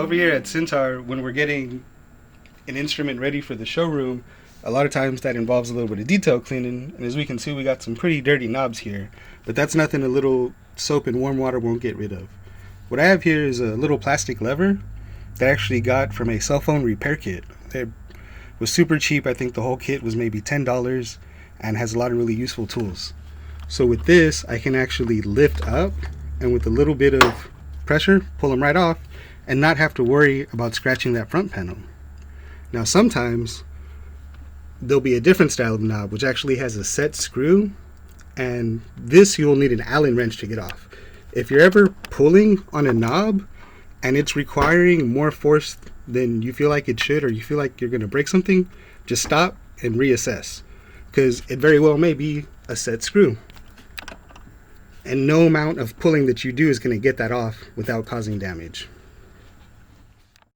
over here at Syntaur, when we're getting an instrument ready for the showroom, a lot of times that involves a little bit of detail cleaning. And as we can see, we got some pretty dirty knobs here. But that's nothing a little soap and warm water won't get rid of. What I have here is a little plastic lever that I actually got from a cell phone repair kit. It was super cheap. I think the whole kit was maybe $10 and has a lot of really useful tools. So with this, I can actually lift up and with a little bit of pressure, pull them right off and not have to worry about scratching that front panel. Now sometimes there'll be a different style of knob which actually has a set screw, and this you'll need an Allen wrench to get off. If you're ever pulling on a knob and it's requiring more force than you feel like it should, or you feel like you're going to break something, just stop and reassess, because it very well may be a set screw. And no amount of pulling that you do is going to get that off without causing damage.